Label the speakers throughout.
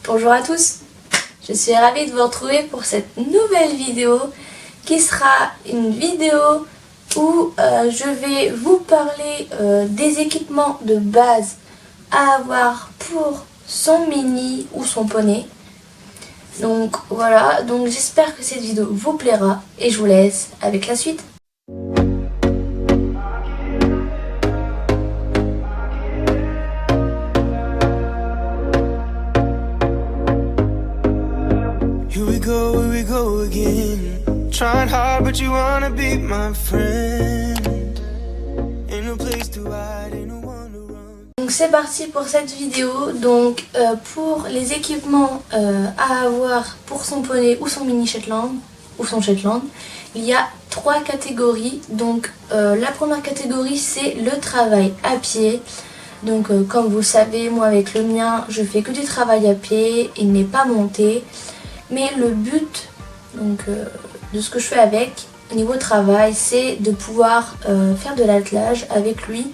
Speaker 1: Bonjour à tous, je suis ravie de vous retrouver pour cette nouvelle vidéo qui sera une vidéo où je vais vous parler des équipements de base à avoir pour son mini ou son poney. Donc voilà, donc j'espère que cette vidéo vous plaira et je vous laisse avec la suite.
Speaker 2: Here we go again. Trying hard but you wanna be my friend. Ain't no place to hide, ain't no one to run.
Speaker 1: Donc c'est parti pour cette vidéo. Donc pour les équipements à avoir pour son poney ou son mini Shetland ou son Shetland, il y a 3 catégories. Donc la première catégorie, c'est le travail à pied. Donc comme vous le savez, moi avec le mien, je fais que du travail à pied, il n'est pas monté. Mais le but donc, de ce que je fais avec, au niveau travail, c'est de pouvoir faire de l'attelage avec lui.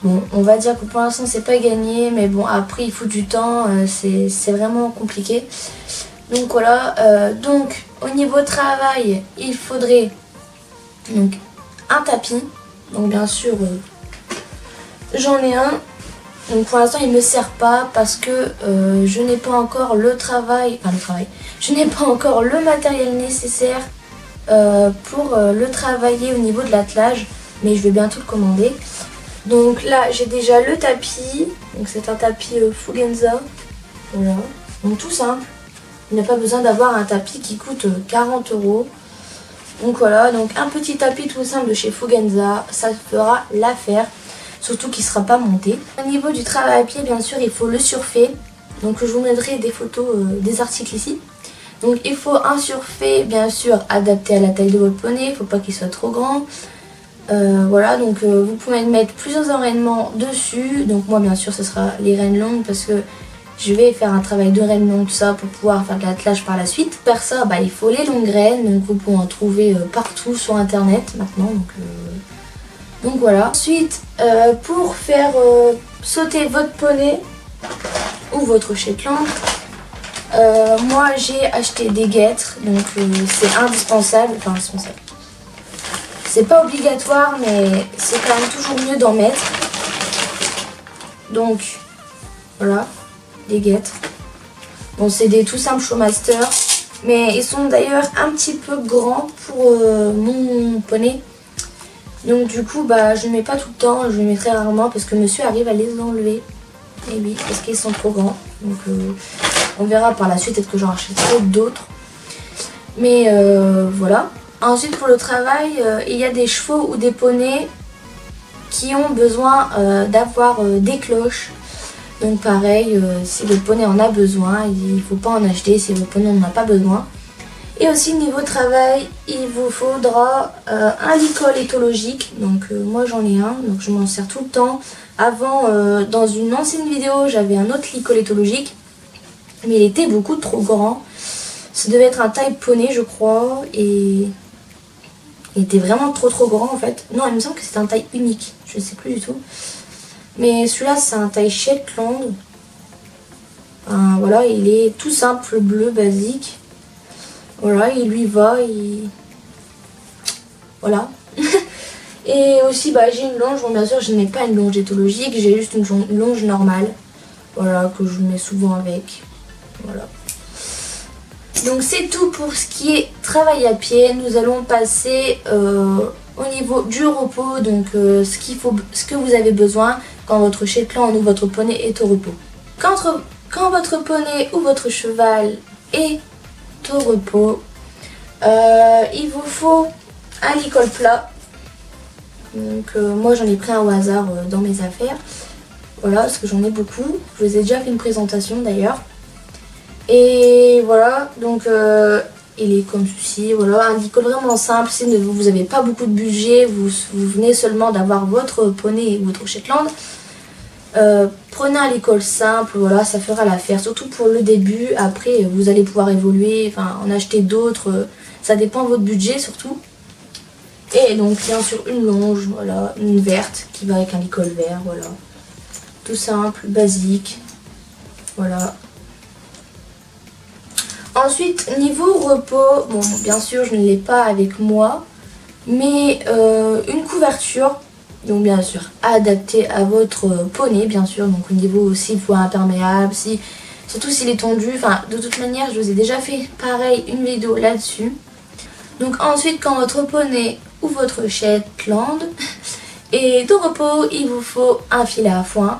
Speaker 1: Bon, on va dire que pour l'instant c'est pas gagné, mais bon, après il faut du temps, c'est vraiment compliqué. Donc voilà, donc au niveau travail, il faudrait donc un tapis. Donc bien sûr, j'en ai un. Donc pour l'instant il ne me sert pas parce que je n'ai pas encore je n'ai pas encore le matériel nécessaire pour le travailler au niveau de l'attelage, mais je vais bientôt le commander. Donc là j'ai déjà le tapis, donc c'est un tapis Fugenza, voilà, donc tout simple, il n'y a pas besoin d'avoir un tapis qui coûte 40 €. Donc voilà, donc un petit tapis tout simple de chez Fugenza, ça fera l'affaire. Surtout qu'il ne sera pas monté. Au niveau du travail à pied, bien sûr, il faut le surfer. Donc je vous mettrai des photos des articles ici. Donc il faut un surfer, bien sûr, adapté à la taille de votre poney. Il ne faut pas qu'il soit trop grand. Voilà, donc vous pouvez mettre plusieurs enraînements dessus. Donc moi, bien sûr, ce sera les rênes longues parce que je vais faire un travail de rênes longues, tout ça, pour pouvoir faire de l'attelage par la suite. Pour faire ça, il faut les longues rênes. Donc vous pouvez en trouver partout sur internet maintenant. Donc voilà. Ensuite, pour faire sauter votre poney ou votre Shetland, moi j'ai acheté des guêtres, donc c'est indispensable, enfin indispensable. C'est pas obligatoire, mais c'est quand même toujours mieux d'en mettre. Donc voilà, des guêtres. Bon, c'est des tout simples Showmaster, mais ils sont d'ailleurs un petit peu grands pour mon poney. Donc du coup je ne mets pas tout le temps, je les mets très rarement parce que monsieur arrive à les enlever. Et oui, parce qu'ils sont trop grands. Donc on verra par la suite, peut-être que j'en achèterai d'autres. Mais voilà. Ensuite pour le travail, il y a des chevaux ou des poneys qui ont besoin d'avoir des cloches. Donc pareil, si le poney en a besoin, il ne faut pas en acheter si le poney n'en a pas besoin. Et aussi niveau travail, il vous faudra un licol éthologique. Donc moi j'en ai un, donc je m'en sers tout le temps. Avant, dans une ancienne vidéo, j'avais un autre licol éthologique, mais il était beaucoup trop grand. Ça devait être un taille poney, je crois, et il était vraiment trop grand en fait. Non, il me semble que c'était un taille unique, je ne sais plus du tout. Mais celui-là c'est un taille Shetland. Voilà, il est tout simple, bleu, basique. Voilà, il lui va, voilà. Et aussi, j'ai une longe. Bon, bien sûr, je n'ai pas une longe éthologique, j'ai juste une longe normale. Voilà, que je mets souvent avec. Voilà. Donc, c'est tout pour ce qui est travail à pied. Nous allons passer au niveau du repos. Donc, ce que vous avez besoin quand votre Shetland ou votre poney est au repos. Quand votre poney ou votre cheval est au repos, il vous faut un licol plat. Donc moi j'en ai pris un au hasard dans mes affaires, voilà, parce que j'en ai beaucoup. Je vous ai déjà fait une présentation d'ailleurs. Et voilà, donc il est comme ceci, voilà, un licol vraiment simple. Si vous n'avez pas beaucoup de budget, vous venez seulement d'avoir votre poney ou votre Shetland, prenez un licol simple, voilà, ça fera l'affaire, surtout pour le début. Après vous allez pouvoir évoluer, enfin en acheter d'autres, ça dépend de votre budget surtout. Et donc bien sûr une longe, voilà, une verte qui va avec un licol vert, voilà, tout simple, basique, voilà. Ensuite, niveau repos, bon bien sûr je ne l'ai pas avec moi, mais une couverture, donc bien sûr adaptée à votre poney bien sûr, donc au niveau aussi voie imperméable, surtout s'il est tendu, enfin de toute manière je vous ai déjà fait pareil une vidéo là-dessus. Donc ensuite quand votre poney ou votre Shetland est de repos, il vous faut un filet à foin,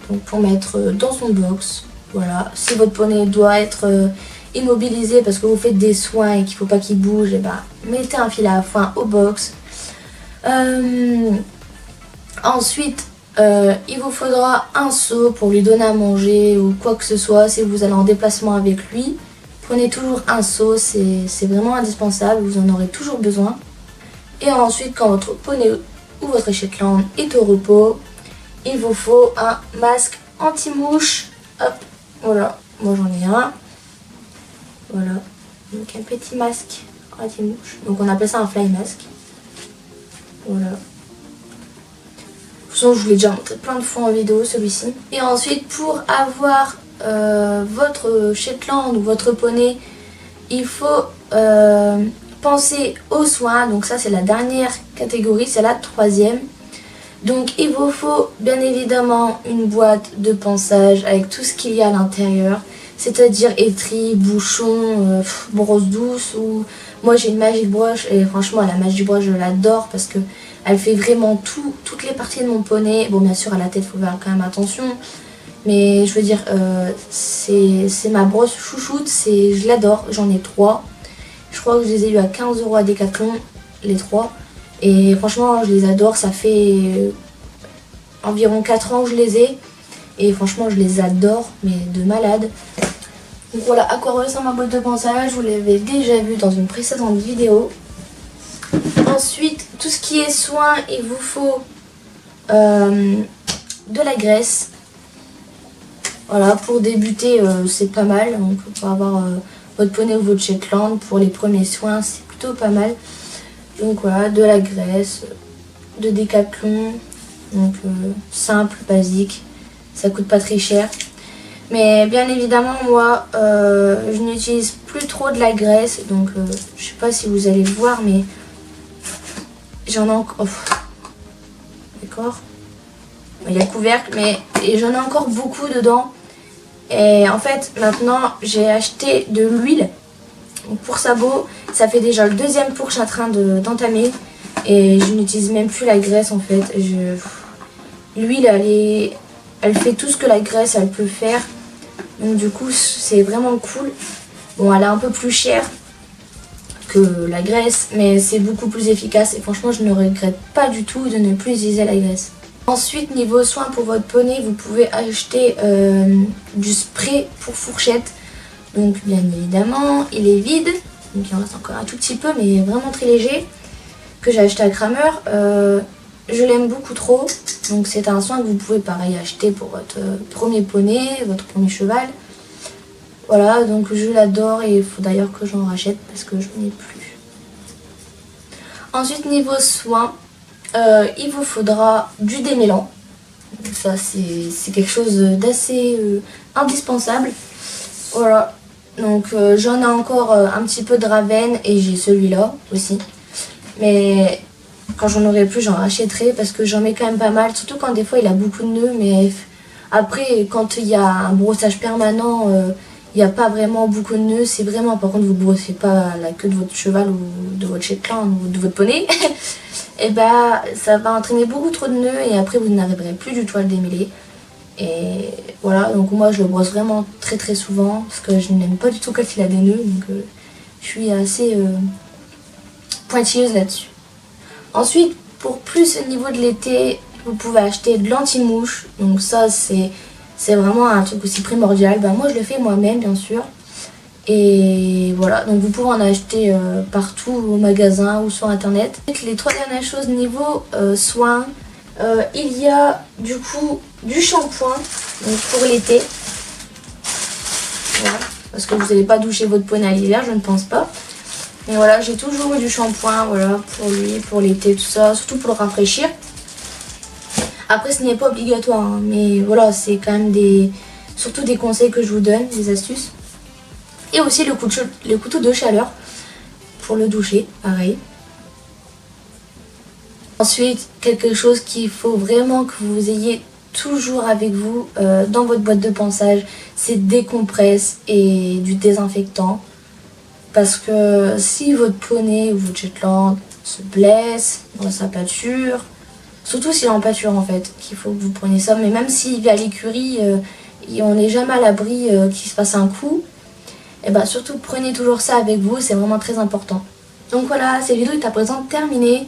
Speaker 1: donc pour mettre dans son box. Voilà, si votre poney doit être immobilisé parce que vous faites des soins et qu'il ne faut pas qu'il bouge, et ben, mettez un filet à foin au box. Ensuite, il vous faudra un seau pour lui donner à manger ou quoi que ce soit si vous allez en déplacement avec lui. Prenez toujours un seau, c'est vraiment indispensable, vous en aurez toujours besoin. Et ensuite, quand votre poney ou votre Shetland est au repos, il vous faut un masque anti-mouche. Hop, voilà, moi j'en ai un. Voilà, donc un petit masque anti-mouche. Donc on appelle ça un fly mask. Voilà. De toute façon, je vous l'ai déjà montré plein de fois en vidéo celui-ci. Et ensuite, pour avoir votre Shetland ou votre poney, il faut penser aux soins. Donc ça, c'est la dernière catégorie, c'est la troisième. Donc il vous faut bien évidemment une boîte de pansage avec tout ce qu'il y a à l'intérieur. C'est-à-dire étris, bouchons, brosse douce ou... Moi j'ai une Magic Brush et franchement la Magic Brush je l'adore parce que elle fait vraiment toutes les parties de mon poney. Bon bien sûr à la tête il faut faire quand même attention. Mais je veux dire c'est ma brosse chouchoute, je l'adore, j'en ai 3. Je crois que je les ai eu à 15 € à Decathlon, les 3. Et franchement je les adore, ça fait environ 4 ans que je les ai. Et franchement je les adore, mais de malade. Donc voilà à quoi ressemble ma boîte de pansage, vous l'avez déjà vu dans une précédente vidéo. Ensuite, tout ce qui est soin, il vous faut de la graisse. Voilà, pour débuter c'est pas mal. Donc pour avoir votre poney ou votre Shetland, pour les premiers soins c'est plutôt pas mal. Donc voilà, de la graisse, de Decathlon, donc simple, basique. Ça coûte pas très cher. Mais bien évidemment, moi, je n'utilise plus trop de la graisse. Donc, je sais pas si vous allez le voir, mais j'en ai encore... D'accord. Il y a le couvercle, mais j'en ai encore beaucoup dedans. Et en fait, maintenant, j'ai acheté de l'huile pour sabots. Ça fait déjà le deuxième tour que je suis en train d'entamer. Et je n'utilise même plus la graisse, en fait. L'huile, elle fait tout ce que la graisse elle peut faire, donc du coup c'est vraiment cool. Bon, elle est un peu plus chère que la graisse, mais c'est beaucoup plus efficace et franchement je ne regrette pas du tout de ne plus utiliser la graisse. Ensuite, niveau soin pour votre poney, vous pouvez acheter du spray pour fourchette. Donc bien évidemment il est vide, donc il en reste encore un tout petit peu mais vraiment très léger, que j'ai acheté à Kramer. Je l'aime beaucoup trop, donc c'est un soin que vous pouvez pareil acheter pour votre premier poney, votre premier cheval. Voilà, donc je l'adore et il faut d'ailleurs que j'en rachète parce que je n'en ai plus. Ensuite, niveau soin, il vous faudra du démêlant. Donc ça c'est quelque chose d'assez indispensable. Voilà, donc j'en ai encore un petit peu de Raven et j'ai celui-là aussi. Mais... quand j'en aurai plus, j'en rachèterai parce que j'en mets quand même pas mal. Surtout quand des fois il a beaucoup de nœuds. Mais après, quand il y a un brossage permanent, il n'y a pas vraiment beaucoup de nœuds. C'est vraiment, par contre, vous ne brossez pas la queue de votre cheval ou de votre Shetland ou de votre poney. Et bah, ça va entraîner beaucoup trop de nœuds et après vous n'arriverez plus du tout à le démêler. Et voilà, donc moi je le brosse vraiment très très souvent parce que je n'aime pas du tout quand il a des nœuds. Donc je suis assez pointilleuse là-dessus. Ensuite, pour plus au niveau de l'été, vous pouvez acheter de l'anti-mouche. Donc ça, c'est vraiment un truc aussi primordial. Ben, moi, je le fais moi-même, bien sûr. Et voilà, donc vous pouvez en acheter partout au magasin ou sur internet. Les 3 dernières choses niveau soins, il y a du coup du shampoing pour l'été. Voilà, parce que vous n'allez pas doucher votre poney à l'hiver, je ne pense pas. Mais voilà, j'ai toujours eu du shampoing, voilà, pour lui, pour l'été, tout ça, surtout pour le rafraîchir. Après, ce n'est pas obligatoire, hein, mais voilà, c'est quand même surtout des conseils que je vous donne, des astuces. Et Et aussi le couteau de chaleur pour le doucher, pareil. Ensuite, quelque chose qu'il faut vraiment que vous ayez toujours avec vous dans votre boîte de ponçage, c'est des compresses et du désinfectant. Parce que si votre poney ou votre Shetland se blesse dans sa pâture, surtout s'il est en pâture en fait, qu'il faut que vous preniez ça, mais même s'il vit à l'écurie, on n'est jamais à l'abri qu'il se passe un coup, et bah surtout prenez toujours ça avec vous, c'est vraiment très important. Donc voilà, cette vidéo est à présent terminée.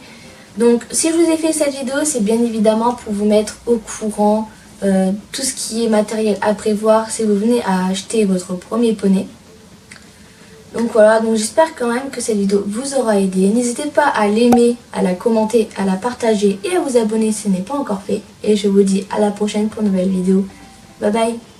Speaker 1: Donc si je vous ai fait cette vidéo, c'est bien évidemment pour vous mettre au courant tout ce qui est matériel à prévoir si vous venez à acheter votre premier poney. Donc voilà, donc j'espère quand même que cette vidéo vous aura aidé. N'hésitez pas à l'aimer, à la commenter, à la partager et à vous abonner si ce n'est pas encore fait. Et je vous dis à la prochaine pour une nouvelle vidéo. Bye bye.